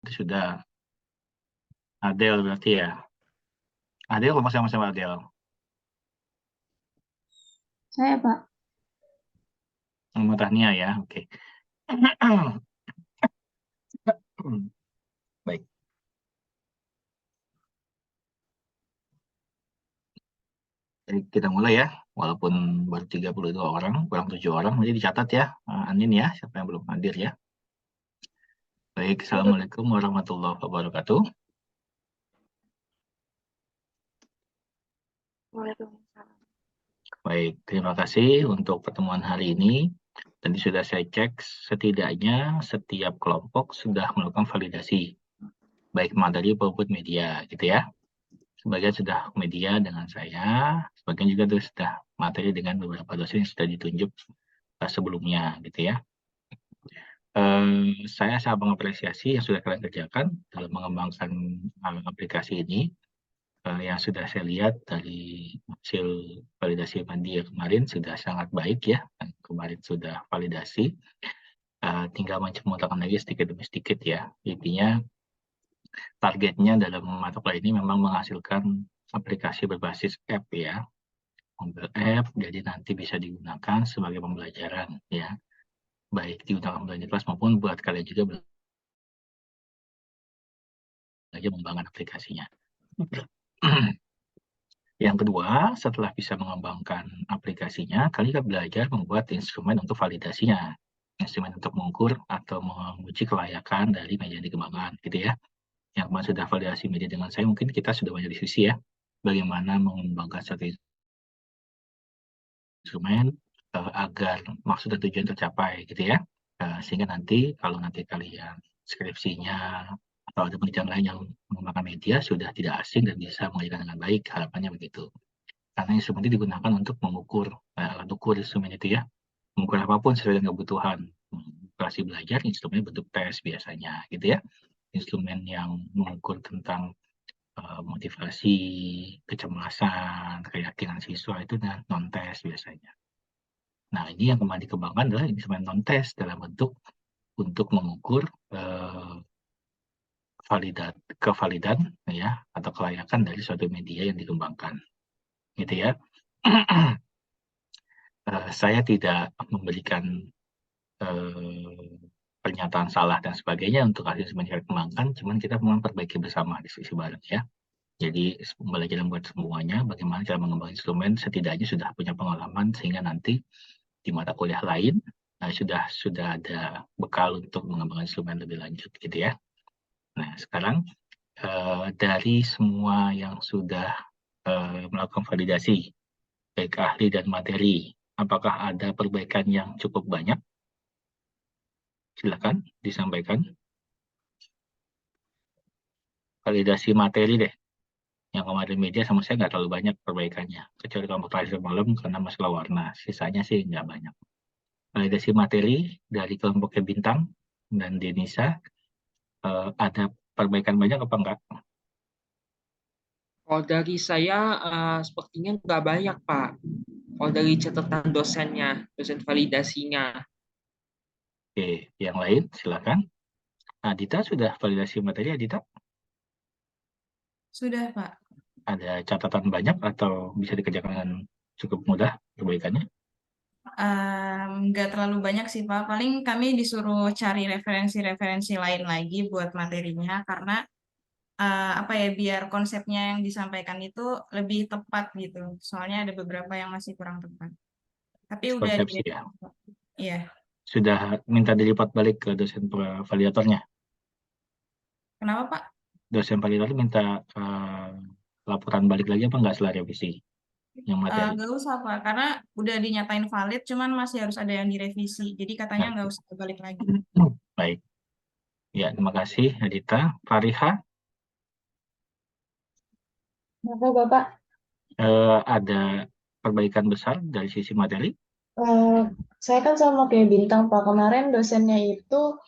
Sudah. Adel berarti ya. Adel kalau sama-sama Adel. Saya, Pak. Tania ya, oke. Baik. Jadi kita mulai ya. Walaupun baru 32 orang, kurang 7 orang, nanti dicatat ya, Anin ya, siapa yang belum hadir ya. Baik, Assalamualaikum warahmatullahi wabarakatuh. Waalaikumsalam. Baik, terima kasih untuk pertemuan hari ini. Tadi sudah saya cek, setidaknya setiap kelompok sudah melakukan validasi, baik materi maupun media, gitu ya. Sebagian sudah media dengan saya, sebagian juga sudah materi dengan beberapa dosen yang sudah ditunjuk sebelumnya, gitu ya. Saya sangat mengapresiasi yang sudah kalian kerjakan dalam mengembangkan aplikasi ini. Yang sudah saya lihat dari hasil validasi media kemarin sudah sangat baik ya. Kemarin sudah validasi, tinggal mencemurkan lagi sedikit demi sedikit ya. Intinya targetnya dalam mata kuliah ini memang menghasilkan aplikasi berbasis app ya, mobile app, jadi nanti bisa digunakan sebagai pembelajaran ya, baik digunakan belajar kelas maupun buat kalian juga belajar mengembangkan aplikasinya. Yang kedua, setelah bisa mengembangkan aplikasinya, kalian belajar membuat instrumen untuk validasinya, instrumen untuk mengukur atau menguji kelayakan dari media yang dikembangkan, gitu ya. Yang kemarin sudah validasi media dengan saya, mungkin kita sudah banyak diskusi ya, bagaimana mengembangkan satu instrumen agar maksud dan tujuan tercapai, gitu ya. Sehingga nanti kalau nanti kalian skripsinya atau ada penelitian lain yang menggunakan media sudah tidak asing dan bisa mengerjakan dengan baik, harapannya begitu. Karena instrumen itu digunakan untuk mengukur, alat ukur instrumen itu ya, mengukur apapun sesuai dengan kebutuhan. Operasi belajar, instrumen bentuk tes biasanya, gitu ya. Instrumen yang mengukur tentang motivasi, kecemasan, keyakinan siswa itu non-tes biasanya. Nah, ini yang kemarin dikembangkan adalah instrumen non-tes dalam bentuk untuk mengukur kevalidan ya atau kelayakan dari suatu media yang dikembangkan, gitu ya. Saya tidak memberikan pernyataan salah dan sebagainya untuk hasil instrumen yang dikembangkan, cuman kita memang perbaiki bersama diskusi bareng ya. Jadi pembelajaran buat semuanya, bagaimana cara mengembangkan instrumen, setidaknya sudah punya pengalaman sehingga nanti di mata kuliah lain sudah ada bekal untuk mengembangkan instrumen lebih lanjut, gitu ya. Nah, sekarang dari semua yang sudah melakukan validasi, baik ahli dan materi, apakah ada perbaikan yang cukup banyak? Silakan disampaikan. Validasi materi deh. Yang kemarin media sama saya nggak terlalu banyak perbaikannya. Kecuali kelompok terakhir malam karena masalah warna. Sisanya sih nggak banyak. Validasi materi dari kelompoknya Bintang dan Denisa, ada perbaikan banyak apa enggak? Kalau dari saya sepertinya nggak banyak, Pak. Kalau dari catatan dosennya, dosen validasinya. Oke, yang lain silakan. Adita sudah validasi materi, Adita? Sudah, Pak. Ada catatan banyak atau bisa dikerjakan dengan cukup mudah perbaikannya? Nggak terlalu banyak sih, Pak. Paling kami disuruh cari referensi-referensi lain lagi buat materinya, karena apa ya, biar konsepnya yang disampaikan itu lebih tepat gitu. Soalnya ada beberapa yang masih kurang tepat. Tapi udah di, Konsepsi ya. iya. Sudah minta dilipat balik ke dosen validatornya. Kenapa, Pak? Dosen validator minta laporan balik lagi apa enggak setelah revisi yang materi? Nggak usah, Pak, karena udah dinyatain valid, cuman masih harus ada yang direvisi. Jadi katanya Nah, nggak usah balik lagi. baik. Ya, terima kasih, Adita. Fariha, Kenapa Bapak? ada perbaikan besar dari sisi materi? Eh, saya kan sama kayak Bintang Pak. Kemarin dosennya itu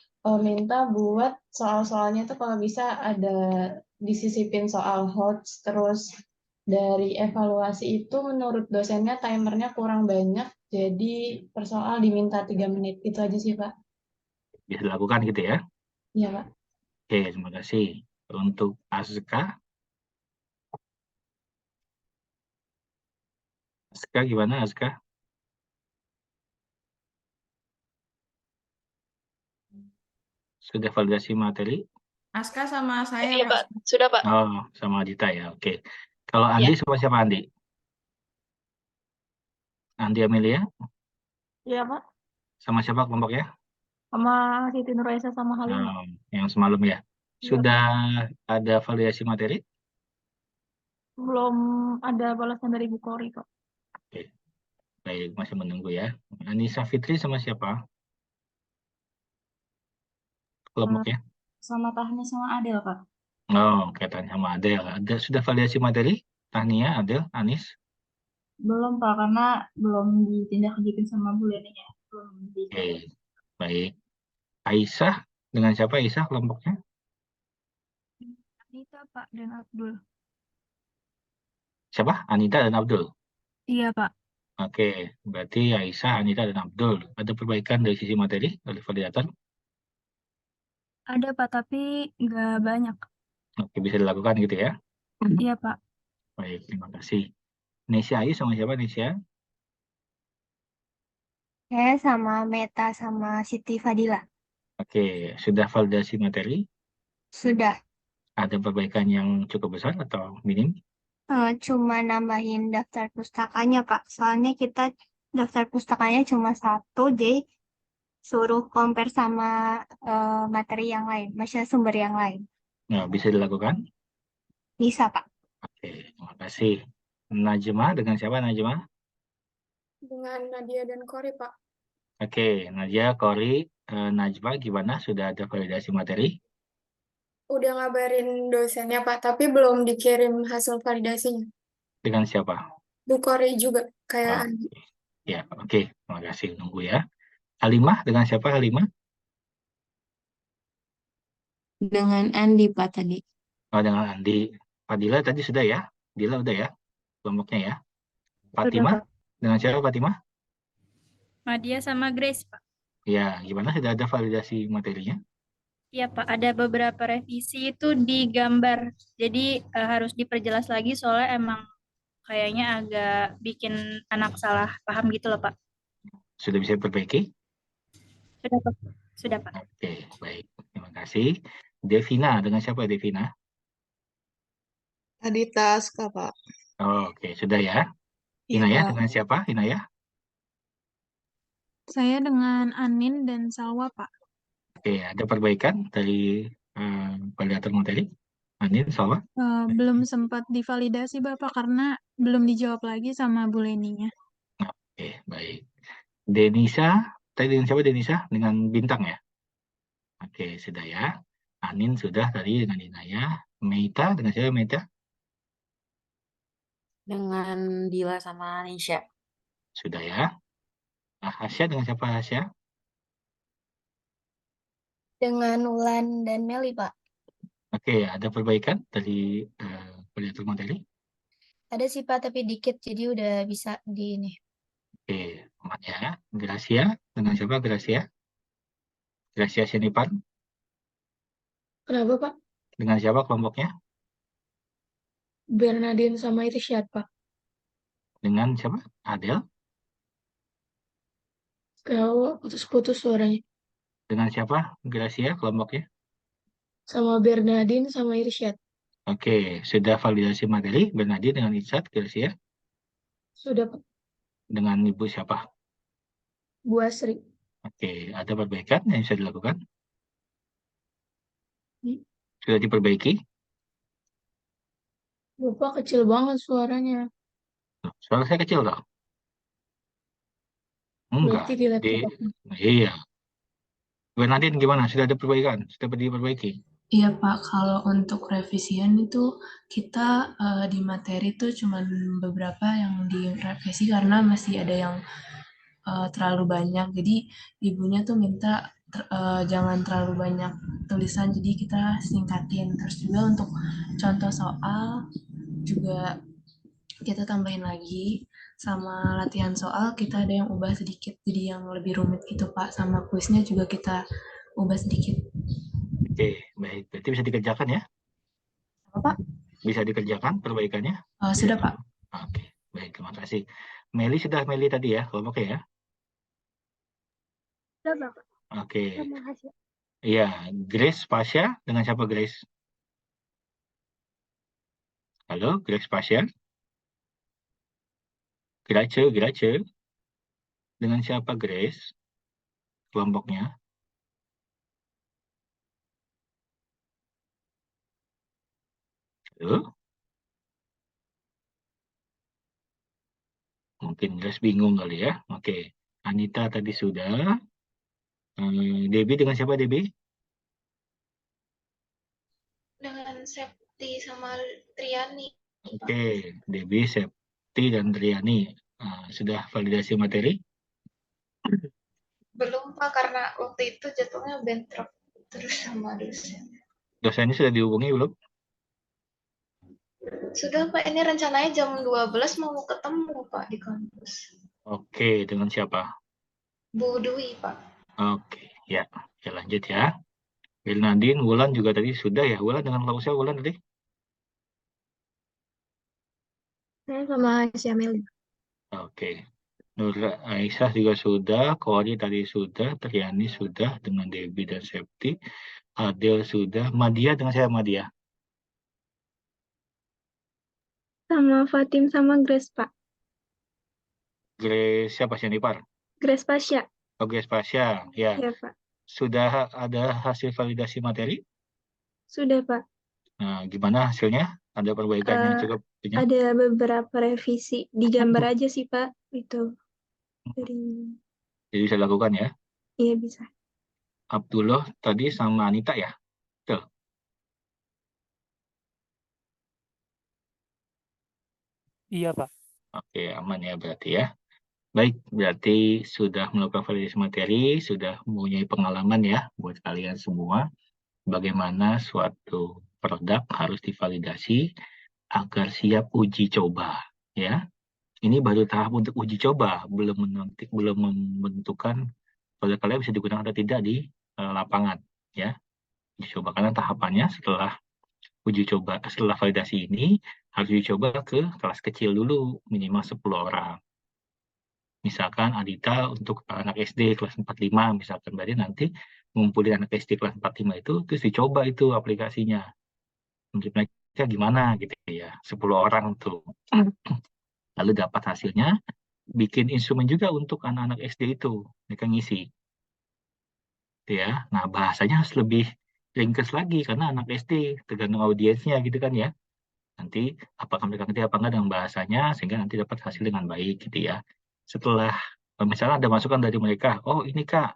minta buat soal-soalnya tuh kalau bisa ada disisipin soal HOTS. Terus dari evaluasi itu menurut dosennya timernya kurang banyak. Jadi per soal diminta 3 menit. Itu aja sih Pak. Bisa dilakukan gitu ya? Iya Pak. Oke, terima kasih. Untuk Azka gimana Azka? Sudah validasi materi? Aska sama saya, Iya, Pak. Pak. Sudah, Pak. Oh, sama Adita ya. Oke. Kalau Ya. Andi sama siapa Andi? Andi Amelia Iya, Pak. sama siapa kelompoknya? Sama Siti Nuraisa sama Halimah. Yang semalam ya. Iya, Sudah ada validasi materi? belum ada balasan dari Bu Kori, Pak. Oke. Baik, masih menunggu ya. Anissa Fitri sama siapa kelompoknya? Sama Tahni sama Adel, Pak. Oh, kaitan sama Adel. Sudah validasi materi? Tahnia, Adel, Anis? Belum, Pak, karena belum ditindaklanjutin sama Bu Leni ya. Belum di. Oke, baik. Aisyah, dengan siapa Aisyah kelompoknya? Anita, Pak, dan Abdul. Siapa? Anita dan Abdul. Iya, Pak. Oke, berarti Aisyah, Anita, dan Abdul. Ada perbaikan dari sisi materi oleh validator? Ada, Pak, tapi nggak banyak. Oke, bisa dilakukan gitu ya. Iya, Pak. Baik, terima kasih. Nesya Ayu sama siapa Nesya? Saya sama Meta sama Siti Fadila. Oke, sudah validasi materi? Sudah. Ada perbaikan yang cukup besar atau minim? Cuma nambahin daftar pustakanya, Pak. Soalnya kita daftar pustakanya cuma satu, jadi suruh compare sama materi yang lain, maksudnya sumber yang lain. Nah, bisa dilakukan? Bisa, Pak. Oke, terima kasih. Najma, dengan siapa Najma? Dengan Nadia dan Kori, Pak. Oke, Nadia, Kori, Najma, gimana? Sudah ada validasi materi? Udah ngabarin dosennya, Pak, tapi belum dikirim hasil validasinya. Dengan siapa? Bu Kori juga, kayak Oh, Andi. ya, oke. Terima kasih. Nunggu ya. Halimah, dengan siapa Halimah? Dengan Andi, Pak, tadi. Oh, dengan Andi. Fadila tadi sudah ya? Dila udah ya? Kelompoknya ya? Fatimah, Pak. dengan siapa Fatimah? Madia sama Grace, Pak. Ya, gimana? Sudah ada validasi materinya? Iya, Pak. Ada beberapa revisi itu di gambar. Jadi harus diperjelas lagi soalnya emang kayaknya agak bikin anak salah paham gitu loh, Pak. Sudah bisa diperbaiki? Sudah, Pak. Sudah, Pak. Oke, baik. Terima kasih. Devina, dengan siapa Devina? Adita Aska, Pak. Oh, oke, sudah ya. Iya, Inaya, Pak. dengan siapa? Inaya? Saya dengan Anin dan Salwa, Pak. Oke, ada perbaikan dari validator materi? Anin, Salwa? Belum sempat divalidasi, Bapak, karena belum dijawab lagi sama Bu Leninya. Oke, baik. Denisa, tadi dengan siapa Denisa? Dengan Bintang ya? Oke, sudah ya. Anin sudah tadi dengan Inaya. Meita, dengan siapa Meita? Dengan Dila sama Nisha. Sudah ya. Hasya, dengan siapa Hasya? Dengan Wulan dan Meli, Pak. Oke, ada perbaikan dari validator materi? Ada sih, Pak, tapi dikit, jadi udah bisa di ini. Oke, aman ya. Gracia, dengan siapa Gracia? Gracia Sianipan, Kenapa, Pak? dengan siapa kelompoknya? Bernadine sama Irsyad, Pak. Dengan siapa? Adel, Kalau putus-putus suaranya. dengan siapa Gracia kelompoknya? Sama Bernadine sama Irsyad. Oke, sudah validasi materi. Bernadine dengan Irsad, Gracia, Sudah, Pak. dengan Ibu siapa? Bu Asri. Oke, ada perbaikan yang bisa dilakukan? Hmm. Sudah diperbaiki? Bapak kecil banget suaranya. Loh, suara saya kecil toh? Enggak. Berarti di laptop aku. Iya. Bernadine gimana? Sudah ada perbaikan? Sudah diperbaiki? Iya Pak, kalau untuk revisian itu kita di materi itu cuma beberapa yang direvisi karena masih ada yang terlalu banyak. Jadi ibunya tuh minta jangan terlalu banyak tulisan, jadi kita singkatin. Terus juga untuk contoh soal juga kita tambahin lagi. Sama latihan soal kita ada yang ubah sedikit, jadi yang lebih rumit gitu Pak. Sama kuisnya juga kita ubah sedikit. Oke, baik. Berarti bisa dikerjakan ya? Apa, Pak? Bisa dikerjakan perbaikannya? Sudah, Pak. Oke, baik. Terima kasih. Meli sudah Meli tadi ya? Kalau oke ya? Sudah, Bapak. Oke. Terima kasih. Iya, Grace Pasha. Dengan siapa Grace? Halo, Grace Pasha? Grace. Dengan siapa Grace? Kelompoknya? Halo? Mungkin Grace bingung kali ya. Oke. Anita tadi sudah. Debbie dengan siapa Debbie? Dengan Septi sama Triani. Oke, Debbie, Septi, dan Triani. Sudah validasi materi? Belum Pak, karena waktu itu jatuhnya bentrok terus sama dosen. Dosennya sudah dihubungi belum? Sudah Pak, ini rencananya jam 12 mau ketemu Pak di kampus. Oke, dengan siapa? Bu Dwi Pak. Oke, ya. Ya lanjut ya. Nadine, Wulan juga tadi sudah ya. Wulan dengan Lausa, Wulan tadi? Saya sama Syamil. Oke. Nur Aisyah juga sudah, Kori tadi sudah, Triani sudah, dengan Debbie dan Septi. Adel sudah, Madia dengan saya Madia. Sama Fatim sama Grace, Pak. Grace siapa sih Nipar? Grace Pasha. Oh, Grace Pasha, ya. Ya, Pak. Sudah ada hasil validasi materi? Sudah, Pak. Nah, gimana hasilnya? Ada perbaikan yang cukup banyak? Ada beberapa revisi. Digambar aja sih, Pak. Itu. Jadi bisa dilakukan ya? Iya, bisa. Abdullah tadi sama Anita ya? Betul. Iya, Pak. Oke, aman ya berarti ya. Baik, berarti sudah melakukan validasi materi, sudah mempunyai pengalaman ya buat kalian semua bagaimana suatu produk harus divalidasi agar siap uji coba ya. Ini baru tahap untuk uji coba, belum menentukan produk kalian bisa digunakan atau tidak di lapangan ya. Uji coba karena tahapannya setelah validasi ini harus dicoba ke kelas kecil dulu minimal 10 orang. Misalkan Adita untuk anak SD kelas 45 misalkan, berarti nanti ngumpulin anak SD kelas 45 itu terus dicoba itu aplikasinya. Menurut mereka gimana gitu ya, 10 orang tuh. Lalu dapat hasilnya, bikin instrumen juga untuk anak-anak SD itu, mereka ngisi. Gitu ya. Nah, bahasanya harus lebih ringkas lagi karena anak SD tergantung audiensnya gitu kan ya. Nanti apakah mereka ngerti apa enggak dengan bahasanya sehingga nanti dapat hasil dengan baik gitu ya. Setelah misalnya ada masukan dari mereka, oh ini Kak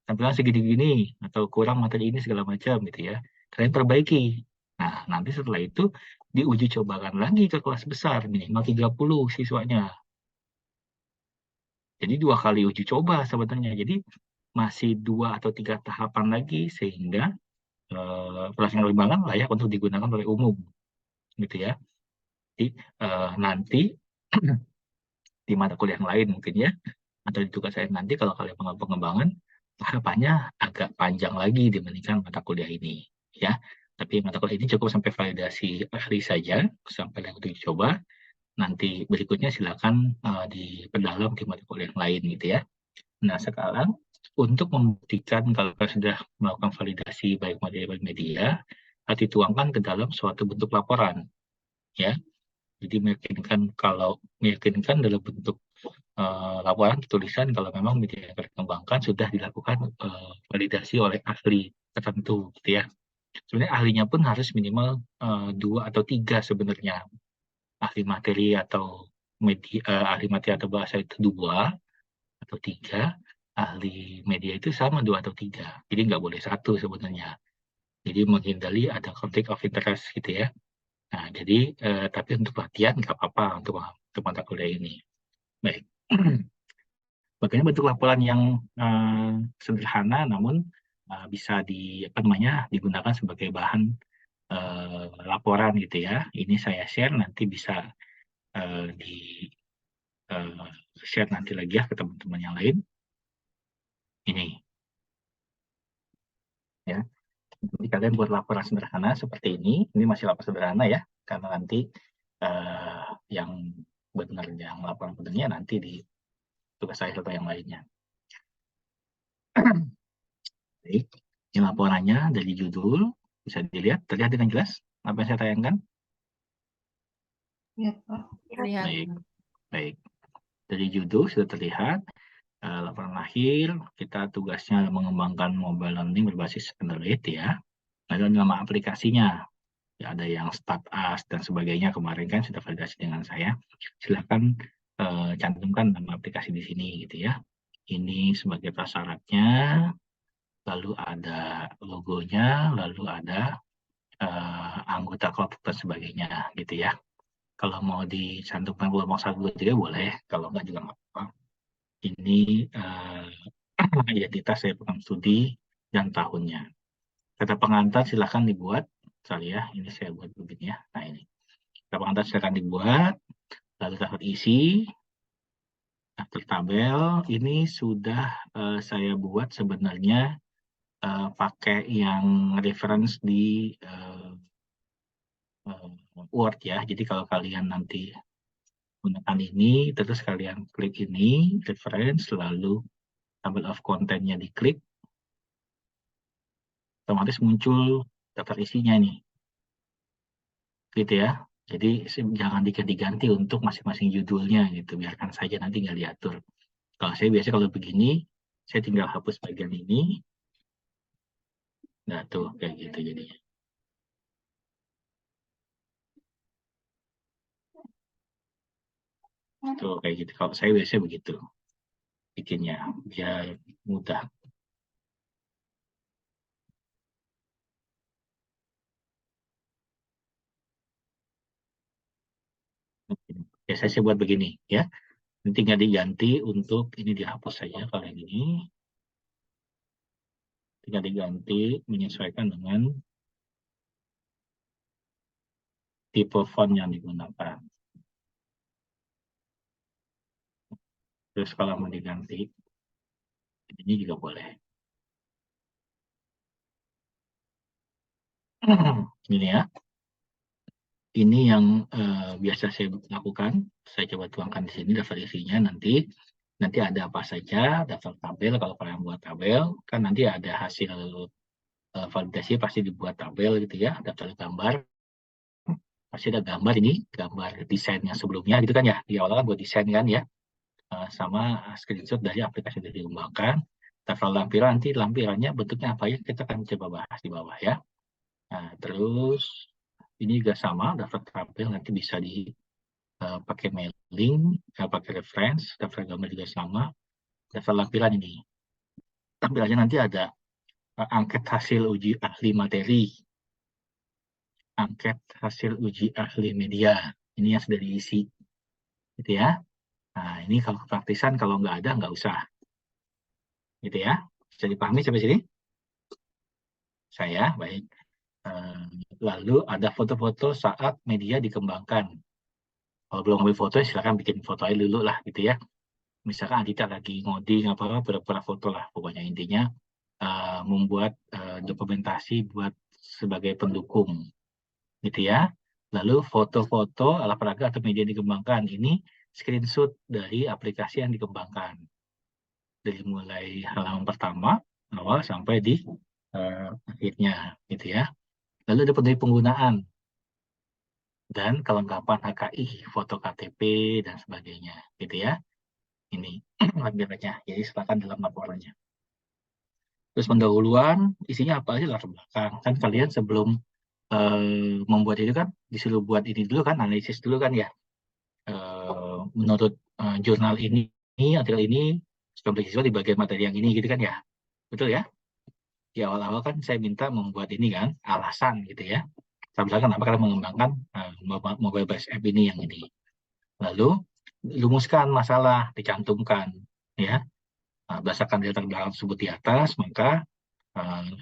tampilan segini-gini atau kurang materi ini segala macam gitu ya. Kalian perbaiki. Nah, nanti setelah itu diuji cobakan lagi ke kelas besar minimal 30 siswanya. Jadi 2 kali uji coba sebenarnya. Jadi masih 2 atau 3 tahapan lagi sehingga pelaksanaan pengembangan layak untuk digunakan oleh umum gitu ya. Jadi nanti di mata kuliah yang lain mungkin ya, atau di tugas saya nanti kalau kalian pengembangan, harapannya agak panjang lagi dibandingkan mata kuliah ini ya. Tapi mata kuliah ini cukup sampai validasi ahli saja, sampai yang uji coba. Nanti berikutnya silakan diperdalam di mata kuliah yang lain gitu ya. Nah sekarang untuk membuktikan kalau kalian sudah melakukan validasi baik materi baik media, harus dituangkan ke dalam suatu bentuk laporan ya. Jadi meyakinkan dalam bentuk laporan tulisan kalau memang media yang dikembangkan sudah dilakukan validasi oleh ahli tertentu gitu ya. Sebenarnya ahlinya pun harus minimal 2 atau 3 sebenarnya. Ahli materi atau bahasa itu 2 atau 3, ahli media itu sama 2 atau 3. Jadi nggak boleh 1 sebenarnya. Jadi menghindari ada konflik of interest gitu ya. Nah, jadi tapi untuk latihan nggak apa-apa untuk mata kuliah ini. Baik. Makanya bentuk laporan yang sederhana namun bisa digunakan sebagai bahan laporan gitu ya. Ini saya share nanti bisa di share nanti lagi ya ke teman-teman yang lain. Ini. Ya. Jadi kalian buat laporan sederhana seperti ini masih laporan sederhana ya, karena nanti yang benar yang laporan benernya nanti di tugas saya atau yang lainnya. Baik, ini laporannya dari judul bisa terlihat dengan jelas apa yang saya tayangkan. Ya, Pak. Lihat. Baik. Dari judul sudah terlihat laporan akhir, kita tugasnya mengembangkan mobile learning berbasis Android ya. Lalu nama aplikasinya, ya, ada yang Start Us dan sebagainya, kemarin kan sudah validasi dengan saya. Silahkan cantumkan nama aplikasi di sini gitu ya. Ini sebagai prasyaratnya, lalu ada logonya, lalu ada anggota kelompok dan sebagainya gitu ya. Kalau mau dicantumkan kelompok 1, 2, 3 boleh, kalau enggak juga nggak apa-apa. Ini identitas saya program studi dan tahunnya. Kata pengantar silakan dibuat, saya ini saya buat begini ya. Nah ini, kata pengantar silakan dibuat, lalu daftar isi, daftar tabel. Ini sudah saya buat sebenarnya pakai yang reference di Word ya. Jadi kalau kalian nanti gunakan ini, terus kalian klik ini, reference, lalu table of content-nya diklik, otomatis muncul daftar isinya nih. Gitu ya. Jadi jangan diganti-ganti untuk masing-masing judulnya gitu, biarkan saja nanti nggak diatur. Kalau saya biasa kalau begini, saya tinggal hapus bagian ini. Nah tuh, kayak gitu jadinya. Tuh, kayak gitu. Kalau saya biasanya begitu bikinnya, biar mudah. Biasanya saya buat begini ya. Ini tinggal diganti untuk ini dihapus saja kalau yang ini. Tinggal diganti menyesuaikan dengan tipe font yang digunakan. Terus kalau mau diganti, ini juga boleh. Ini ya. Ini yang biasa saya lakukan. Saya coba tuangkan di sini daftar isinya nanti. Nanti ada apa saja, daftar tabel. Kalau kalian buat tabel, kan nanti ada hasil validasi pasti dibuat tabel gitu ya. Daftar gambar. Pasti ada gambar ini, gambar desain yang sebelumnya gitu kan ya. Di awal kan buat desain kan ya. Sama screenshot dari aplikasi yang dikembangkan. Daftar lampiran, nanti lampirannya bentuknya apa ya, kita akan coba bahas di bawah ya. Nah, terus ini juga sama, daftar tabel nanti bisa pakai mailing, pakai reference, daftar gambar juga sama, daftar lampiran ini. Tampilannya nanti ada angket hasil uji ahli materi, angket hasil uji ahli media, ini yang sudah diisi, gitu ya. Nah, ini kalau kepraktisan kalau nggak ada nggak usah, gitu ya. Bisa dipahami sampai sini? Saya baik. Lalu ada foto-foto saat media dikembangkan. Kalau belum ambil foto, silakan bikin foto aja dulu lah, gitu ya. Misalkan Adita lagi ngoding apa pura-pura foto lah, pokoknya intinya membuat dokumentasi buat sebagai pendukung, gitu ya. Lalu foto-foto alat peraga atau media dikembangkan ini screenshot dari aplikasi yang dikembangkan, dari mulai halaman pertama awal sampai di akhirnya, gitu ya. Lalu ada dari penggunaan dan kelengkapan HKI, foto KTP dan sebagainya, gitu ya. Ini lampirannya, jadi silakan dalam laporannya. Terus pendahuluan, isinya apa aja latar belakang. Kan kalian sebelum membuat itu kan disuruh buat ini dulu kan, analisis dulu kan ya. Menurut jurnal ini, artikel ini, siswa di bagian materi yang ini gitu kan ya. Betul ya? Di awal-awal kan saya minta membuat ini kan, alasan gitu ya. Misalkan kenapa kalian mengembangkan mobile based app ini yang ini. Lalu lumuskan masalah, dicantumkan ya. Berdasarkan latar belakang tersebut di atas, maka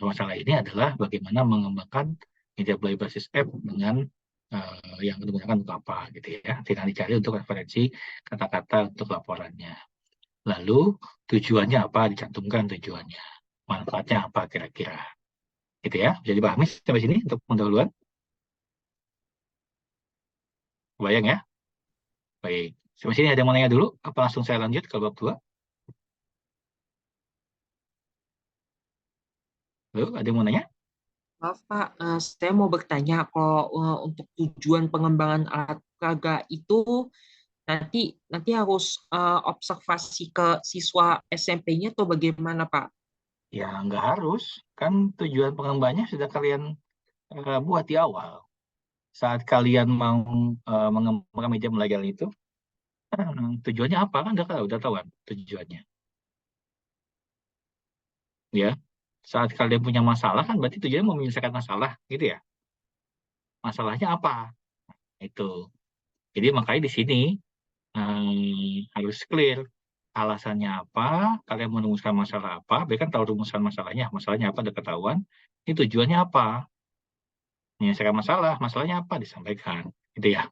masalah ini adalah bagaimana mengembangkan media player basis app dengan yang digunakan untuk apa gitu ya. Tinggal dicari untuk referensi kata-kata untuk laporannya. Lalu tujuannya apa, dicantumkan tujuannya. Manfaatnya apa kira-kira. Gitu ya. Bisa dipahami sampai sini untuk pendahuluan? Bayang ya? Baik. Sampai sini ada yang mau nanya dulu? Apa langsung saya lanjut ke bab 2? Halo, ada yang mau nanya? Maaf Pak, saya mau bertanya kalau untuk tujuan pengembangan alat peraga itu nanti nanti harus observasi ke siswa SMP-nya atau bagaimana Pak? Ya, nggak harus. Kan tujuan pengembangannya sudah kalian buat di awal. Saat kalian mau mengembangkan media belajar itu, tujuannya apa? Kan udah tahu kan tujuannya. Ya, saat kalian punya masalah kan berarti tujuannya mau menyelesaikan masalah, gitu ya. Masalahnya apa? Itu. Jadi makanya di sini harus clear alasannya apa, kalian merumuskan masalah apa, biar kan tahu rumusan masalahnya apa udah ketahuan, ini tujuannya apa, menyelesaikan masalah, masalahnya apa disampaikan, gitu ya.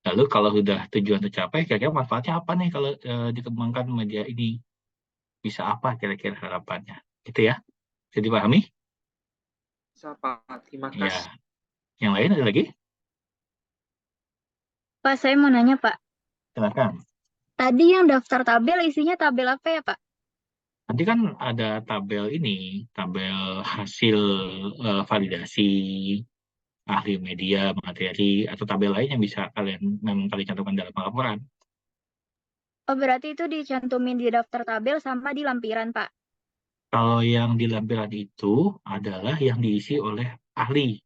Lalu kalau sudah tujuan tercapai, kira-kira manfaatnya apa nih kalau dikembangkan media ini, bisa apa kira-kira harapannya, gitu ya. Bisa dipahami? Bisa Pak, terima Ya. kasih. Yang lain ada lagi? Pak, saya mau nanya, Pak. Silakan. Tadi yang daftar tabel isinya tabel apa ya, Pak? Nanti kan ada tabel ini, tabel hasil validasi ahli media, materi, atau tabel lain yang bisa memang kalian cantumkan dalam laporan. Oh, berarti itu dicantumin di daftar tabel sama di lampiran, Pak. Kalau yang di lampiran itu adalah yang diisi oleh ahli.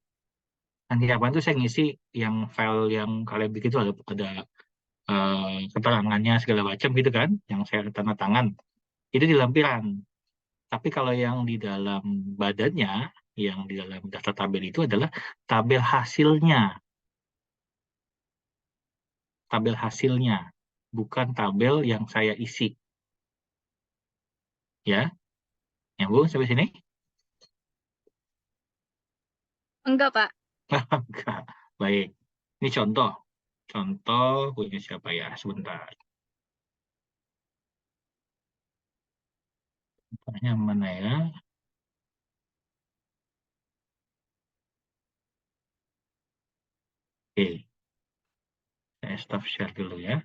Nanti apa itu saya ngisi yang file yang kalian bikin itu ada keterangannya segala macam gitu kan, yang saya tanda tangan. Itu di lampiran. Tapi kalau yang di dalam badannya, yang di dalam daftar tabel itu adalah tabel hasilnya. Tabel hasilnya, bukan tabel yang saya isi. Ya, nyambung sampai sini? Enggak, Pak. Enggak. Baik. Ini contoh. Contoh punya siapa ya? Sebentar. Contohnya mana ya? Oke. Saya stop share dulu ya.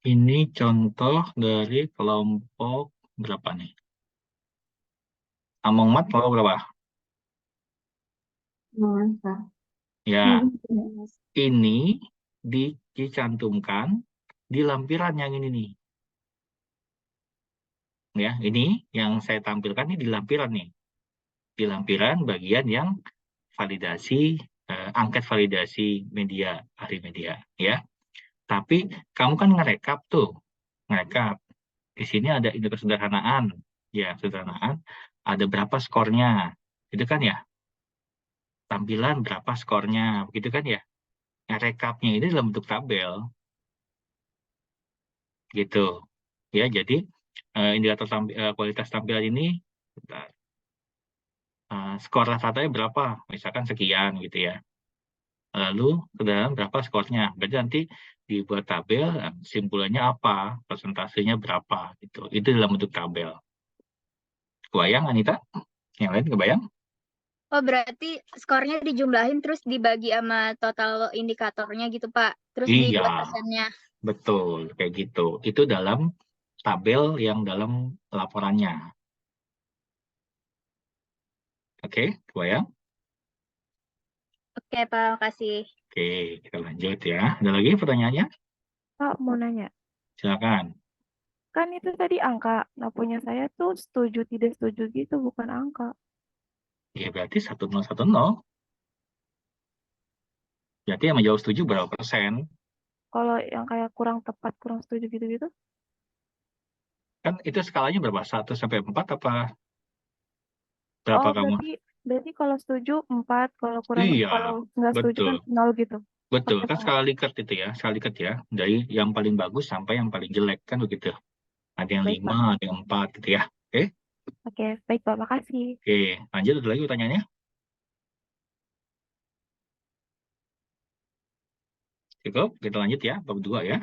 Ini contoh dari kelompok berapa nih? Among Mat kelompok berapa? Ya, ini dicantumkan di lampiran yang ini nih. Ya, ini yang saya tampilkan ini di lampiran nih. Di lampiran bagian yang validasi, angket validasi media, ahli media, ya. Tapi kamu kan ngerekap tuh, ngerekap. Di sini ada indeks kesederhanaan, ya, kesederhanaan. Ada berapa skornya, gitu kan ya? Tampilan berapa skornya, begitu kan ya? Nah, rekapnya ini dalam bentuk tabel, gitu. Ya, jadi indikator kualitas tampilan ini, bentar, skor rata-ratanya berapa? Misalkan sekian, gitu ya. Lalu ke dalam berapa skornya. Berarti nanti dibuat tabel, simpulannya apa, persentasenya berapa, gitu. Itu dalam bentuk tabel. Kebayang, Anita? Yang lain kebayang? Oh, berarti skornya dijumlahin terus dibagi sama total indikatornya gitu, Pak. Terus Iya, dibuat persennya. betul. Kayak gitu. Itu dalam tabel yang dalam laporannya. Oke, kebayang? Oke, Pak, makasih. Oke, kita lanjut ya. Ada lagi pertanyaannya? Pak, mau nanya. Silakan. Kan itu tadi angka. Nah, punya saya tuh setuju tidak setuju gitu, bukan angka. Ya, berarti 1010. Berarti yang menjawab setuju berapa persen? Kalau yang kayak kurang tepat, kurang setuju gitu-gitu. Kan itu skalanya berapa? 1 sampai 4 apa berapa Oh, kamu? berarti kalau setuju 4, kalau kurang, Iya, kalau nggak setuju betul. kan 0 gitu. Betul, Oke, kan Pak. skala Likert itu ya, skala Likert ya. Dari yang paling bagus sampai yang paling jelek, kan begitu. Ada yang Baik, 5, Pak. ada yang 4 gitu ya. Oke, Oke, baik, Pak. Makasih. oke. Lanjut, ada lagi pertanyaannya? Cukup, kita lanjut ya, bab 2 ya.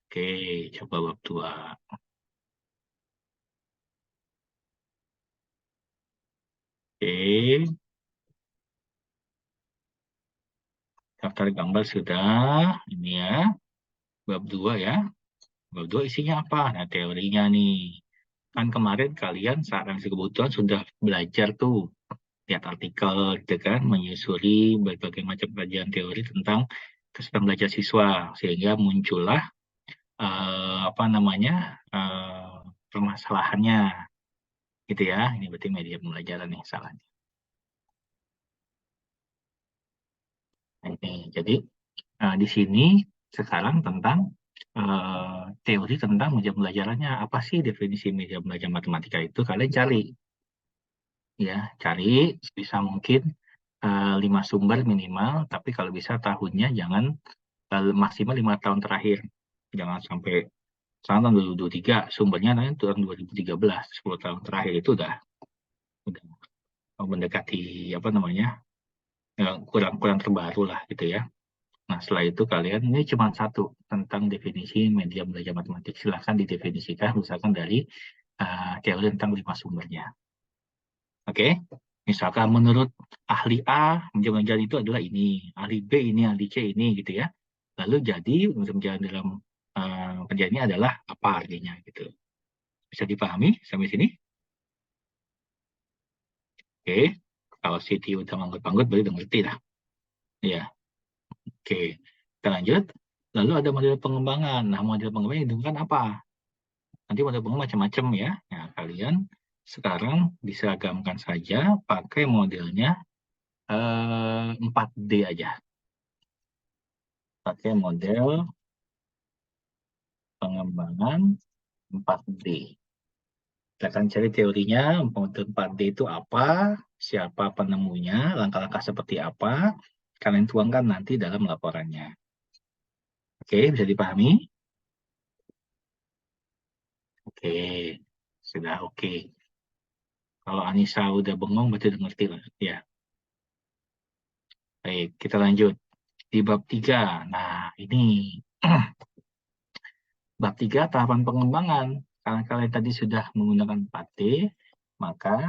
Oke, coba bab 2. Oke. Daftar gambar sudah. Ini ya. Bab 2 ya. Bab 2 isinya apa? Nah, teorinya nih. Kan kemarin kalian saran kebutuhan sudah belajar tuh. Lihat artikel gitu kan, menyusuri berbagai macam kajian teori tentang kesulitan belajar siswa. Sehingga muncullah apa namanya permasalahannya. Gitu ya. Ini berarti media pembelajaran nih salahnya. Nah, ini. Jadi di sini sekarang tentang teori tentang media pembelajarannya. Apa sih definisi media belajar matematika itu? Kalian cari, ya, cari bisa mungkin 5 sumber minimal, tapi kalau bisa tahunnya jangan maksimal 5 tahun terakhir. Jangan sampai tahun 2023, sumbernya nanti tahun 2013, 10 tahun terakhir itu udah mendekati apa namanya kurang terbaru lah gitu ya. Nah, setelah itu kalian, ini cuma satu tentang definisi media belajar matematik. Silahkan didefinisikan misalkan dari teori tentang 5 sumbernya. Oke? Misalkan menurut ahli A, media belajar itu adalah ini. Ahli B ini, ahli C ini gitu ya. Lalu jadi untuk menjalan dalam kerjaan ini adalah apa artinya gitu. Bisa dipahami sampai sini? Oke. Kalau Siti udah manggut-manggut, berarti udah ngerti lah. Iya. Oke. Kita lanjut. Lalu ada model pengembangan. Nah, model pengembangan itu kan apa? Nanti model pengembangan macam-macam ya. Nah, kalian sekarang diseragamkan saja pakai modelnya 4D aja. Pakai model pengembangan 4D. Kita akan cari teorinya, model 4D itu apa, siapa penemunya, langkah-langkah seperti apa, kalian tuangkan nanti dalam laporannya. Oke, bisa dipahami? Oke, sudah oke. Kalau Anissa udah bengong, berarti udah ngerti lah. Ya. Baik, kita lanjut. Di bab 3, nah ini. Bab 3, tahapan pengembangan. Karena kalian tadi sudah menggunakan 4D, maka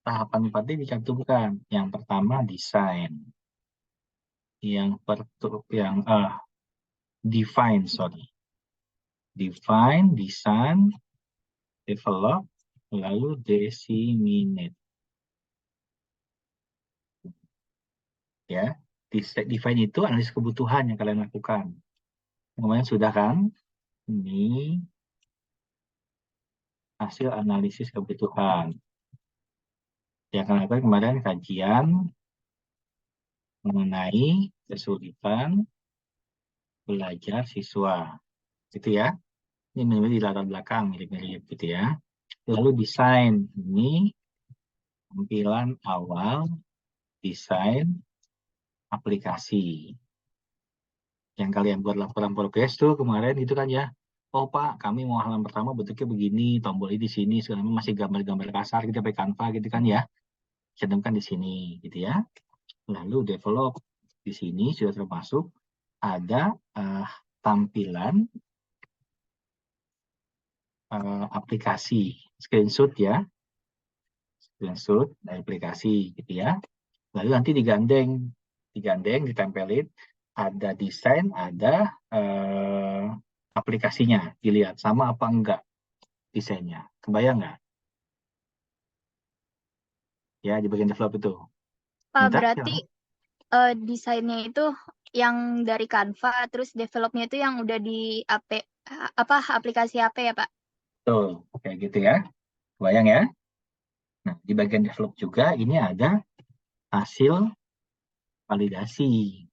tahapan 4D dicantumkan. Yang pertama, desain. Define, sorry. Define, design, develop, lalu disseminate. Ya, define itu analisis kebutuhan yang kalian lakukan. Kemarin sudah kan? Ini hasil analisis kebutuhan. Ya, kenapa kemarin kajian mengenai kesulitan belajar siswa. Gitu ya. Ini benar-benar di latar belakang, mirip-mirip gitu ya. Lalu desain. Ini tampilan awal desain aplikasi. Yang kalian buat laporan progres tuh kemarin itu kan ya. Oh Pak, kami mau halaman pertama bentuknya begini, tombolnya di sini, sekarang masih gambar-gambar kasar gitu pakai Canva gitu kan ya. Cantumkan di sini gitu ya. Lalu develop di sini sudah termasuk ada tampilan aplikasi, screenshot ya. Screenshot dari aplikasi gitu ya. Lalu nanti digandeng, ditempelin, ada desain, ada aplikasinya, dilihat sama apa enggak desainnya. Kebayang nggak? Ya, di bagian develop itu. Pak, berarti desainnya itu yang dari Canva, terus developnya itu yang udah di aplikasi HP ya, Pak? Betul, kayak gitu ya. Kebayang ya? Nah, di bagian develop juga ini ada hasil validasi.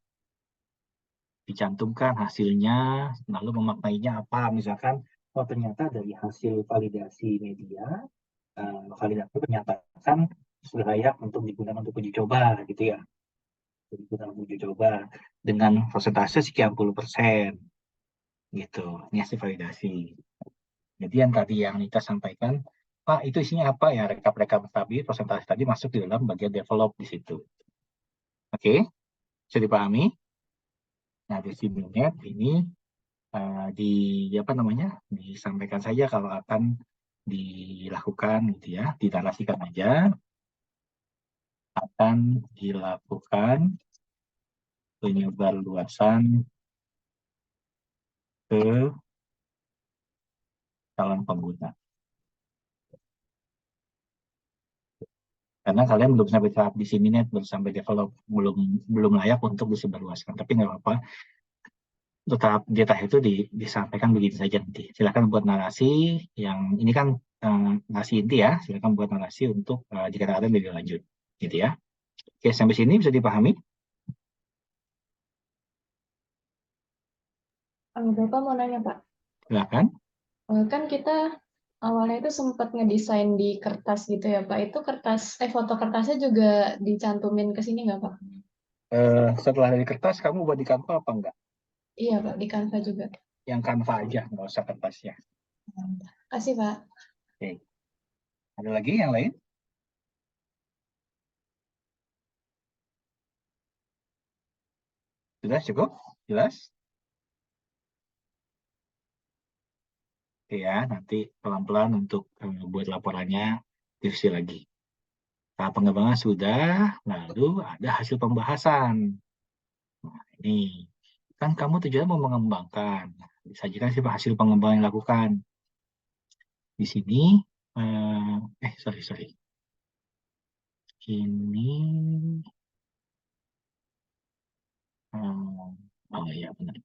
Dicantumkan hasilnya, lalu memaknainya apa. Misalkan, oh ternyata dari hasil validasi media, validator menyatakan sudah layak untuk digunakan untuk uji coba, gitu ya. Digunakan uji coba dengan persentase sekian %, gitu. Ini hasil validasi. Jadi yang tadi yang Nita sampaikan, Pak, itu isinya apa ya? Rekap-rekap tadi, persentase tadi masuk di dalam bagian develop di situ. Oke, bisa dipahami? Nah, disseminate ini disampaikan saja kalau akan dilakukan gitu ya, dinarasikan aja. akan dilakukan penyebarluasan ke calon pengguna. Karena kalian belum sampai tahap disseminate, belum sampai develop, belum layak untuk disebarluaskan. Tapi nggak apa-apa, untuk tahap data itu disampaikan begitu saja nanti. Silakan buat narasi yang ini kan narasi inti ya. Silakan buat narasi untuk jika kalian lebih lanjut, gitu ya. Oke, sampai sini bisa dipahami? Bapak mau nanya, Pak. Silakan. Kan kita awalnya itu sempat ngedesain di kertas gitu ya, Pak. Itu foto kertasnya juga dicantumin ke sini nggak, Pak? Setelah dari kertas, kamu buat di Canva apa enggak? Iya, Pak, di Canva juga. Yang Canva aja, nggak usah kertasnya. Kasih, Pak. Oke. Ada lagi yang lain? Sudah cukup? Jelas? Oke ya, nanti pelan-pelan untuk buat laporannya direvisi lagi. Tahap pengembangan sudah, lalu ada hasil pembahasan. Nah, ini kan kamu tujuannya mau mengembangkan. Disajikan sih hasil pengembangan yang dilakukan. Di sini, sorry. Ini, oh ya benar.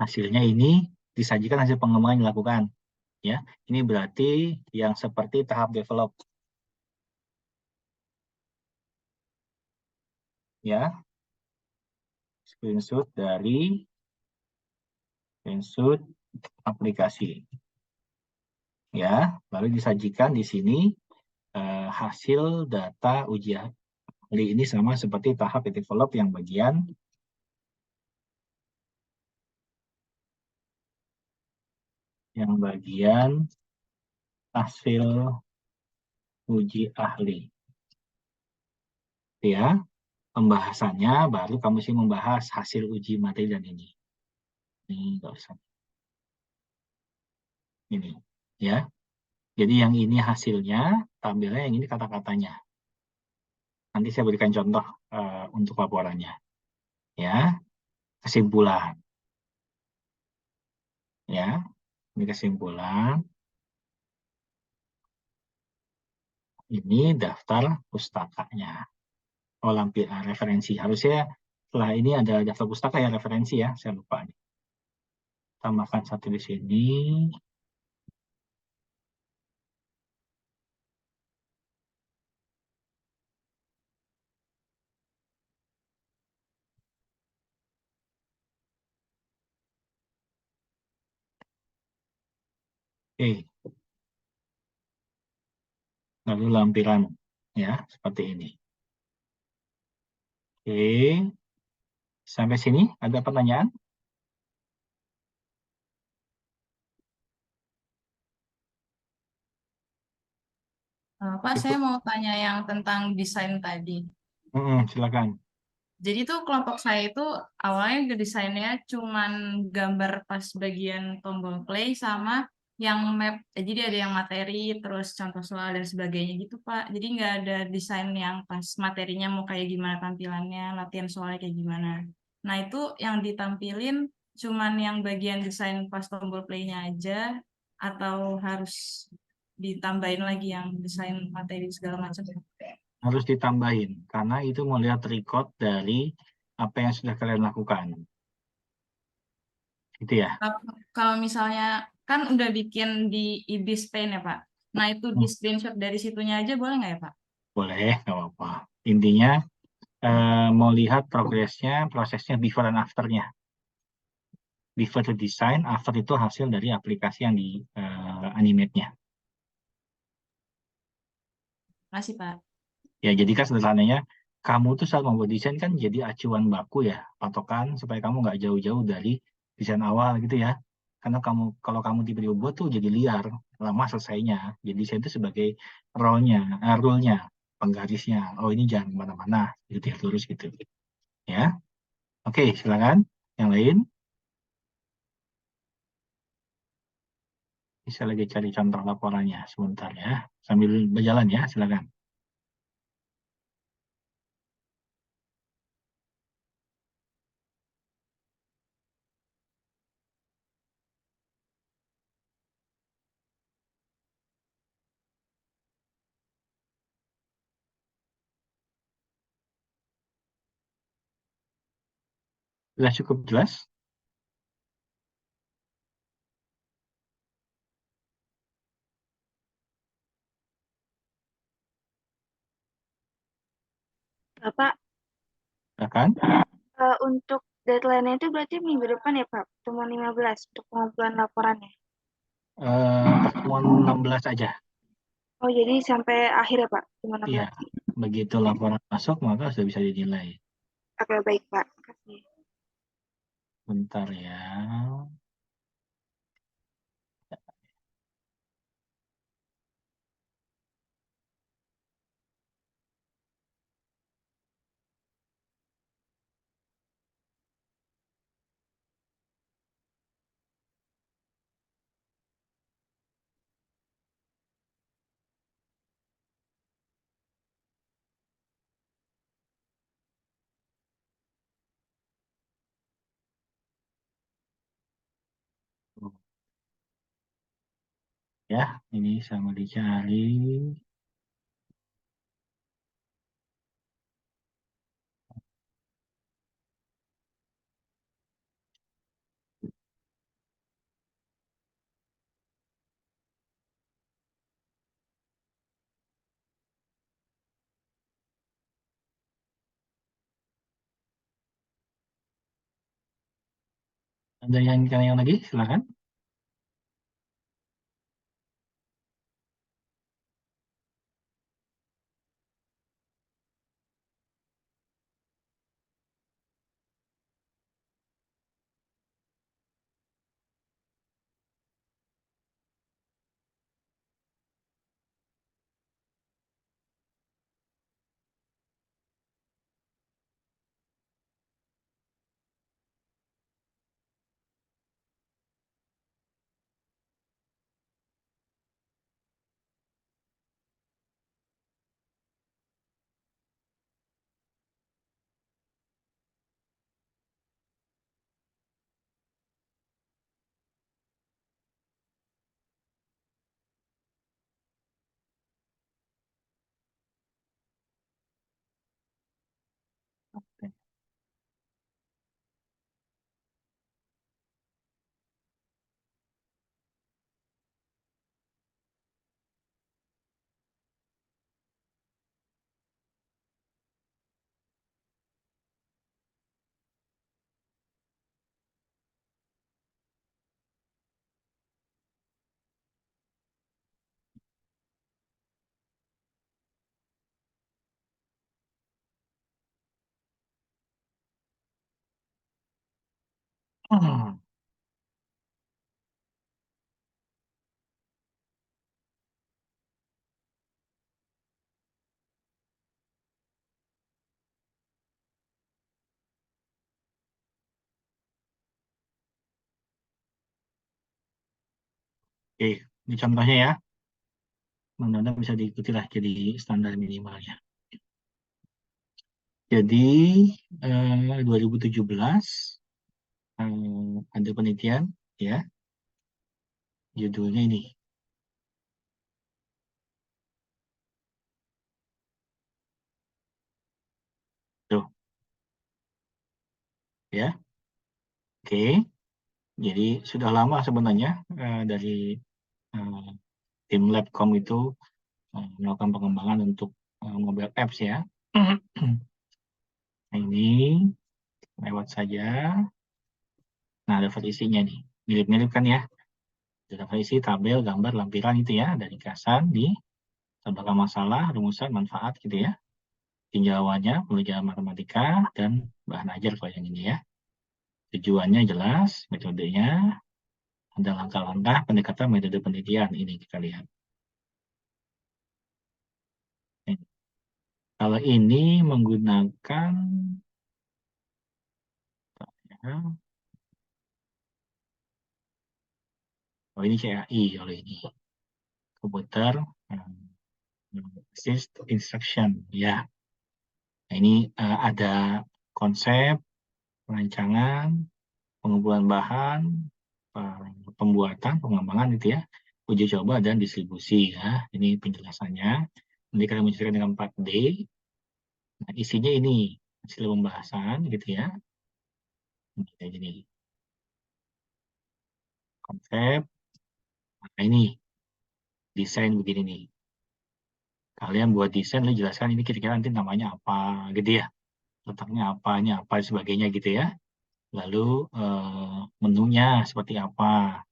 Hasilnya ini disajikan hasil pengembangan yang dilakukan. Ya, ini berarti yang seperti tahap develop. Ya, screenshot aplikasi. Ya, lalu disajikan di sini hasil data ujian ini sama seperti tahap develop yang bagian hasil uji ahli. Ya, pembahasannya baru kamu sih membahas hasil uji materi dan ini. Ini nggak usah. Ini, ya. Jadi yang ini hasilnya, tampilnya yang ini kata-katanya. Nanti saya berikan contoh untuk laporannya. Ya, kesimpulan. Ya, ini kesimpulan. Ini daftar pustakanya. Oh, lampir referensi. Harusnya setelah ini ada daftar pustaka ya referensi ya. Saya lupa nih. Tambahkan satu di sini. Oke. Lalu lampiran ya seperti ini. Oke. Sampai sini ada pertanyaan? Pak, Itu. saya mau tanya yang tentang desain tadi. Silakan. Jadi tuh kelompok saya itu awalnya desainnya cuman gambar pas bagian tombol play sama yang map. Jadi ada yang materi, terus contoh soal dan sebagainya gitu, Pak. Jadi nggak ada desain yang pas materinya mau kayak gimana tampilannya, latihan soalnya kayak gimana. Nah itu yang ditampilin cuman yang bagian desain pas tombol play-nya aja, atau harus ditambahin lagi yang desain materi segala macam. Harus ditambahin karena itu melihat record dari apa yang sudah kalian lakukan. Gitu ya. Kalau misalnya kan udah bikin di Ibis Paint ya Pak. Nah itu di screenshot dari situnya aja boleh nggak ya Pak? Boleh, nggak apa-apa. Intinya mau lihat prosesnya before and after-nya. Before to design, after itu hasil dari aplikasi yang di animate-nya. Makasih Pak. Ya, jadi kan sederhananya, kamu tuh saat membuat desain kan jadi acuan baku ya, patokan supaya kamu nggak jauh-jauh dari desain awal gitu ya. Karena kalau kamu tiba-tiba buat tuh jadi liar, lama selesainya. Jadi desain itu sebagai rule-nya, penggarisnya. Oh ini jangan kemana-mana, gitu ya, lurus gitu. Ya, oke silakan. Yang lain? Bisa lagi cari contoh laporannya sebentar ya, sambil berjalan ya, silakan. Sudah cukup jelas? Bapak, Silakan. untuk deadline-nya itu berarti minggu depan ya, Pak? Pertemuan 15 untuk pengumpulan laporannya. Pertemuan 16 aja. Oh, jadi sampai akhir ya, Pak? Cuma 16. Iya, begitu laporan masuk maka sudah bisa dinilai. Oke, baik, Pak. Kasih. Bentar ya. Ya, ini sama dicari. Ada yang lagi? Silakan. Oke. Hmm. Oke, ini contohnya ya. Mudah-mudahan bisa diikuti lah jadi standar minimalnya. Jadi 2017 ada penelitian ya, judulnya ini. Tuh, ya. Oke. Jadi sudah lama sebenarnya dari tim Labcom itu melakukan pengembangan untuk mobile apps ya. Nah, ini lewat saja. Nah, ada isinya nih. Mirip-mirip kan ya. Ada isi tabel, gambar, lampiran itu ya. Dari ringkasan di tabel masalah, rumusan, manfaat gitu ya. Tinjauannya, pengerjaan matematika, dan bahan ajar kalau yang ini ya. Tujuannya jelas, metodenya, ada langkah-langkah pendekatan metode penelitian. Ini kita lihat. Kalau ini menggunakan oh ini CAI kalau ini komputer assist instruction ya. Nah, ini ada konsep perancangan, pengumpulan bahan, pembuatan, pengembangan itu ya, uji coba dan distribusi ya. Ini penjelasannya. Nanti kalian menceritakan dengan 4D. Nah, isinya ini hasil pembahasan gitu ya. Kayak gini. Konsep. Nah, ini desain begini nih. Kalian buat desain, lu jelaskan ini kira-kira nanti namanya apa, gitu ya. Letaknya apa, sebagainya gitu ya. Lalu menunya seperti apa,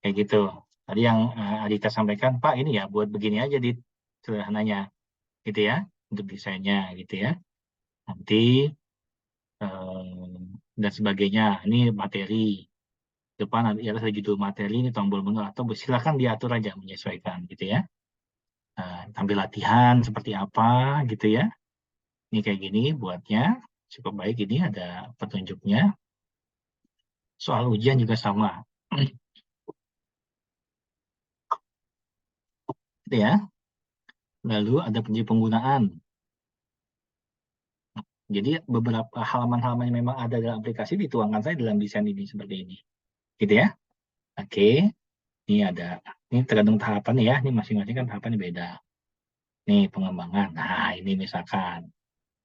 kayak gitu. Tadi yang Adita sampaikan, Pak, ini ya buat begini aja di sederhananya, gitu ya, untuk desainnya, gitu ya. Nanti dan sebagainya. Ini materi. Depan ada judul materi, ini tombol menu, atau silakan diatur aja menyesuaikan, gitu ya. Tampil latihan seperti apa, gitu ya. Ini kayak gini buatnya, cukup baik. Ini ada petunjuknya. Soal ujian juga sama. Gitu ya. Lalu ada penggunaan. Jadi beberapa halaman-halaman yang memang ada dalam aplikasi dituangkan saya dalam desain ini seperti ini. Gitu ya. Oke. Ini ada. Ini tergantung tahapan ya. Ini masing-masing kan tahapannya beda. Nih pengembangan. Nah ini misalkan.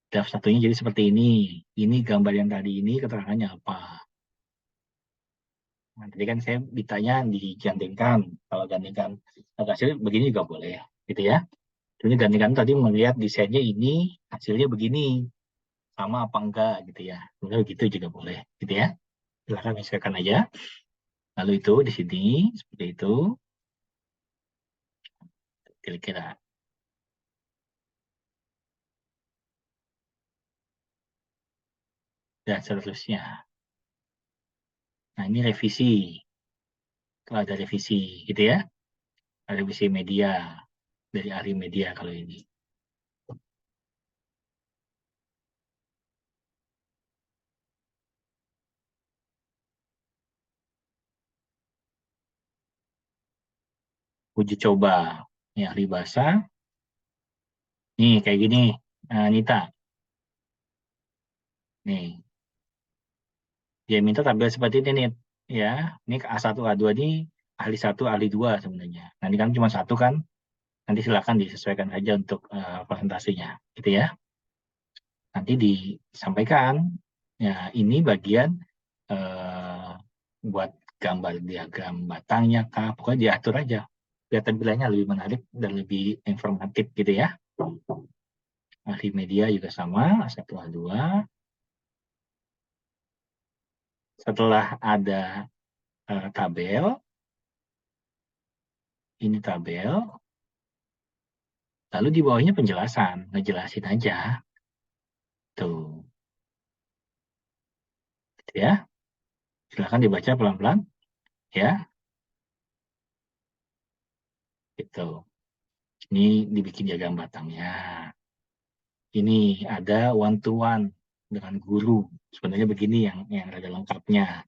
Draft satunya jadi seperti ini. Ini gambar yang tadi ini keterangannya apa. Nah, tadi kan saya ditanya digandingkan. Kalau gandingkan hasil begini juga boleh. Gitu ya. Ini gandingkan tadi melihat desainnya ini, hasilnya begini. Sama apa enggak gitu ya. Lalu gitu juga boleh. Gitu ya. Silahkan misalkan aja. Lalu itu di sini seperti itu. Kira-kira. Dan seterusnya. Nah ini revisi. Kalau ada revisi gitu ya. Revisi media. Dari ahli media kalau ini. Uji coba. Ini ahli bahasa. Nih kayak gini. Nita. Nih. Dia minta tampil seperti ini nih. Ya. Ini A1, A2 ini ahli 1, ahli 2 sebenarnya. Nah ini kan cuma satu kan. Nanti silakan disesuaikan aja untuk presentasinya. Gitu ya. Nanti disampaikan. Ya ini bagian buat gambar diagram batangnya kah. Pokoknya diatur aja. Biar tampilannya lebih menarik dan lebih informatif gitu ya. Ahli media juga sama, A1, A2. Setelah ada tabel, ini tabel, lalu di bawahnya penjelasan, ngejelasin aja. Tuh. Gitu ya. Silahkan dibaca pelan-pelan. Ya. Gitu. Ini dibikin diagram batangnya. Ini ada one-to-one dengan guru. Sebenarnya begini yang ada lengkapnya.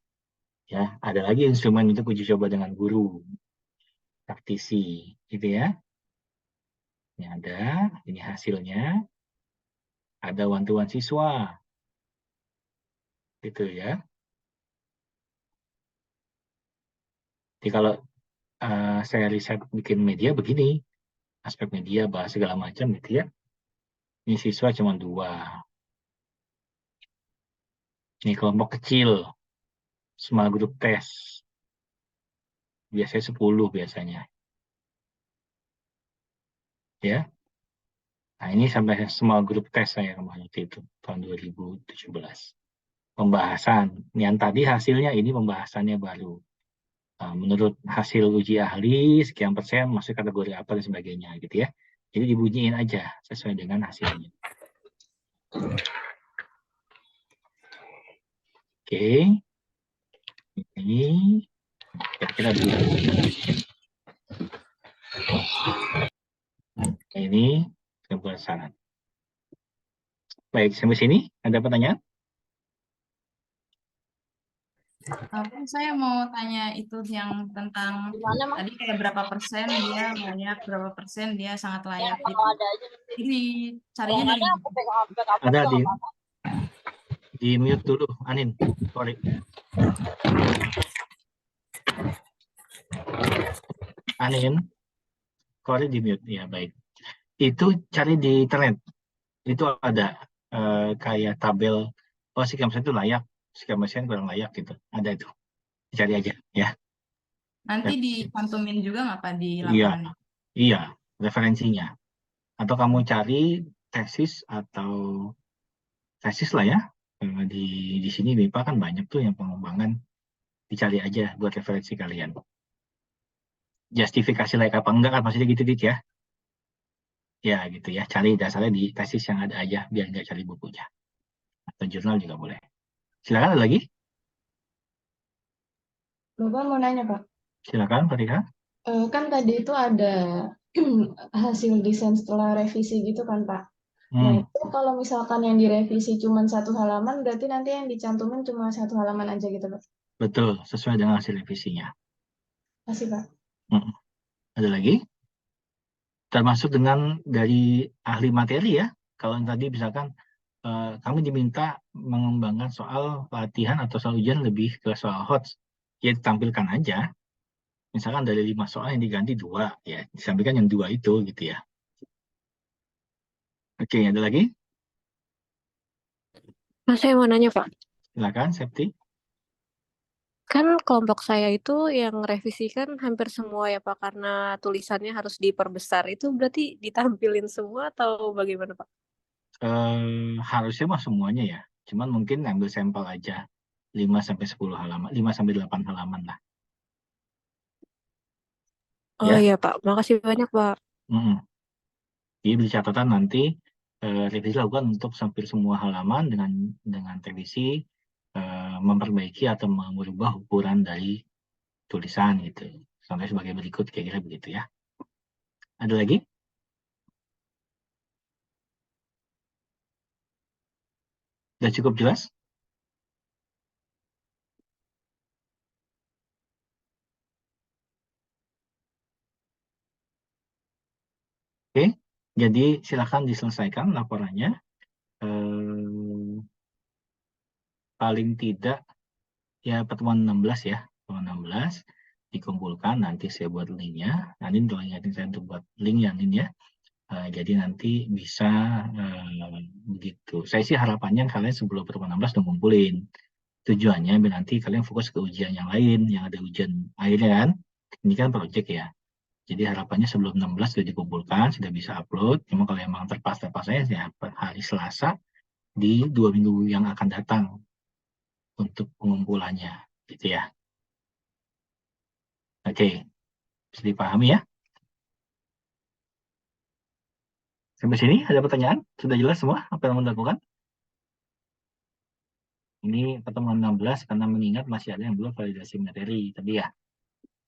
Ya, ada lagi instrumen untuk uji coba dengan guru. Praktisi, gitu ya. Ini ada, ini hasilnya. Ada one-to-one siswa. Gitu ya. Jadi kalau saya riset bikin media begini. Aspek media, bahas segala macam gitu ya. Ini siswa cuma 2. Ini kelompok kecil. Small group test. Biasanya 10 biasanya. Ya. Nah, ini sampai small group test saya kemarin itu tahun 2017. Pembahasan. Yang tadi hasilnya ini pembahasannya baru. Menurut hasil uji ahli sekian persen masuk kategori apa dan sebagainya gitu ya. Jadi dibunyiin aja sesuai dengan hasilnya. Oke. Ini kira-kira ini kebesaran. Baik, sampai sini ada pertanyaan? Saya mau tanya itu yang tentang tadi kayak berapa persen dia layak, berapa persen dia sangat layak gitu. Jadi carinya dari ada di mute dulu, Anin. Sorry. Anin, sorry di mute. Ya baik. Itu cari di internet. Itu ada kayak tabel. Oh si kampus itu layak sekian persen kurang layak gitu. Ada itu. Cari aja ya. Nanti dicantumin juga nggak Pak di Iya, laporannya? iya, referensinya. Atau kamu cari tesis atau tesis lah ya. Di sini MIPA kan banyak tuh yang pengembangan, dicari aja buat referensi kalian. Justifikasi layak apa enggak kan maksudnya gitu ya. Ya gitu ya, cari dasarnya di tesis yang ada aja biar nggak cari bukunya. Atau jurnal juga boleh. Silakan ada lagi? Bapak mau nanya, Pak. Silakan, Pak Rika. Kan tadi itu ada hasil desain setelah revisi gitu kan, Pak. Nah, itu kalau misalkan yang direvisi cuma 1 halaman, berarti nanti yang dicantumin cuma 1 halaman aja gitu, Pak? Betul, sesuai dengan hasil revisinya. Masih, Pak. Ada lagi? Termasuk dengan dari ahli materi ya. Kalau yang tadi misalkan kami diminta mengembangkan soal latihan atau soal ujian lebih ke soal HOTS, ya ditampilkan aja. Misalkan dari 5 soal yang diganti 2, ya disampaikan yang 2 itu gitu ya. Oke, ada lagi? Mas, saya mau nanya, Pak. Silakan, Septi. Kan kelompok saya itu yang revisi kan hampir semua ya, Pak, karena tulisannya harus diperbesar. Itu berarti ditampilin semua atau bagaimana, Pak? Harusnya mah semuanya ya. Cuman mungkin ambil sampel aja. 5-10 halaman, 5-8 halaman lah. Oh iya, Pak. Makasih banyak, Pak. Jadi beri catatan nanti revisi lakukan untuk hampir semua halaman dengan revisi memperbaiki atau mengubah ukuran dari tulisan gitu. Sampai sebagai berikut kira-kira begitu ya. Ada lagi? Sudah cukup jelas? Oke, jadi silakan diselesaikan laporannya. Paling tidak ya pertemuan 16 ya, pertemuan 16 dikumpulkan, nanti saya buat linknya. Nanti tolong ingatin saya untuk buat link yang ini ya. Jadi nanti bisa begitu. Saya sih harapannya kalian sebelum pertemuan 16 udah ngumpulin. Tujuannya biar nanti kalian fokus ke ujian yang lain, yang ada ujian akhirnya kan. Ini kan project ya. Jadi harapannya sebelum 16 sudah dikumpulkan, sudah bisa upload. Cuma kalau emang terpas-terpasnya ya hari Selasa di 2 minggu yang akan datang untuk pengumpulannya, gitu ya. Oke, bisa dipahami ya? Sampai sini ada pertanyaan? Sudah jelas semua apa yang mau dilakukan? Ini pertemuan 16 karena mengingat masih ada yang belum validasi materi tadi ya.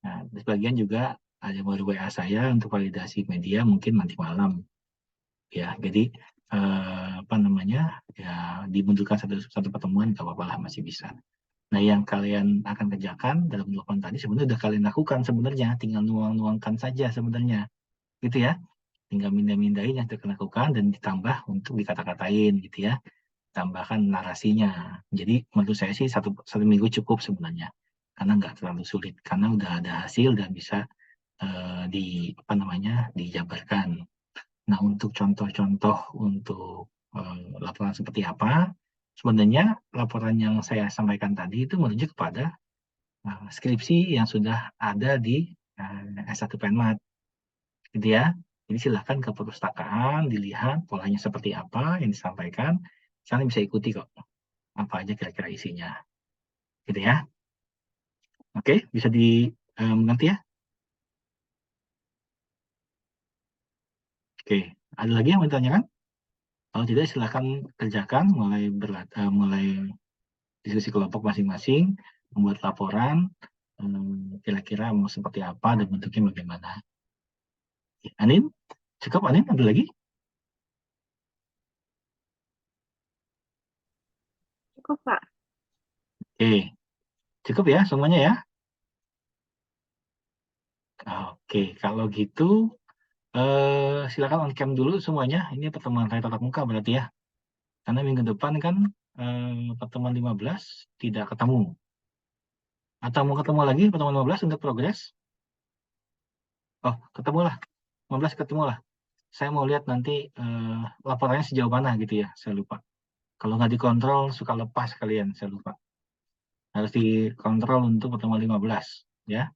Nah, sebagian juga ada yang baru WA saya untuk validasi media mungkin nanti malam. Ya, jadi apa namanya? Ya dimundurkan satu pertemuan nggak apa-apa lah, masih bisa. Nah, yang kalian akan kerjakan dalam melakukan tadi sebenarnya udah kalian lakukan sebenarnya, tinggal nuang-nuangkan saja sebenarnya. Gitu ya. Tinggal mindah-mindahin yang terlakukan dan ditambah untuk dikata-katain gitu ya. Tambahkan narasinya. Jadi menurut saya sih satu minggu cukup sebenarnya. Karena nggak terlalu sulit. Karena udah ada hasil dan bisa dijabarkan. Nah, untuk contoh-contoh untuk laporan seperti apa, sebenarnya laporan yang saya sampaikan tadi itu merujuk kepada skripsi yang sudah ada di S1 Penmat. Gitu ya. Jadi silahkan ke perpustakaan, dilihat polanya seperti apa yang disampaikan. Kalian bisa ikuti kok. Apa aja kira-kira isinya. Gitu ya. Oke, bisa dimengerti ya? Oke, ada lagi yang mau ditanyakan? Kalau tidak, silahkan kerjakan, mulai diskusi kelompok masing-masing, membuat laporan, kira-kira mau seperti apa dan bentuknya bagaimana. Anin, cukup Anin, ada lagi? Cukup, Pak. Oke, cukup ya semuanya ya? Oke, kalau gitu silakan on cam dulu semuanya. Ini pertemuan saya tatap muka berarti ya. Karena minggu depan kan pertemuan 15 tidak ketemu. Atau mau ketemu lagi pertemuan 15 untuk progres? Oh, ketemulah. 15 ketemulah. Saya mau lihat nanti laporannya sejauh mana gitu ya. Saya lupa. Kalau nggak dikontrol suka lepas kalian, saya lupa. Harus dikontrol untuk pertemuan 15 ya.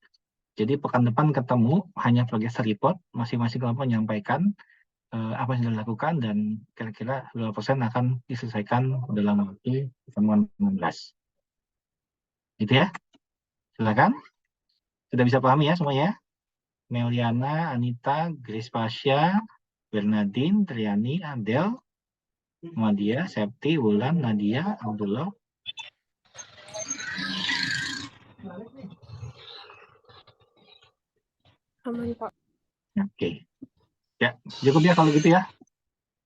Jadi pekan depan ketemu hanya progress report, masing-masing kelompok menyampaikan apa yang sudah dilakukan dan kira-kira berapa persen akan diselesaikan dalam waktu pertemuan 16. Gitu ya. Silakan. Sudah bisa pahami ya semuanya? Meliana, Anita, Grace Pasha, Bernadine, Triani, Adel, Madia, Septi, Wulan, Nadia, Abdullah. Aman, Pak. Oke. Ya, cukup ya kalau gitu ya.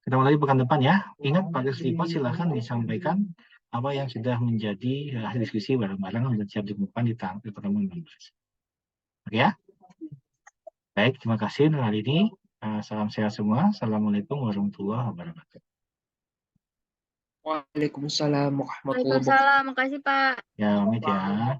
Ketemu lagi pekan depan ya. Ingat pada report silahkan disampaikan apa yang sudah menjadi hasil diskusi bareng-bareng dan siap ditemukan di pertemuan 16. Oke ya. Baik, terima kasih untuk hari ini. Salam sehat semua. Assalamualaikum warahmatullahi wabarakatuh. Waalaikumsalam warahmatullahi wabarakatuh. Waalaikumsalam, makasih Pak. Ya, pamit ya.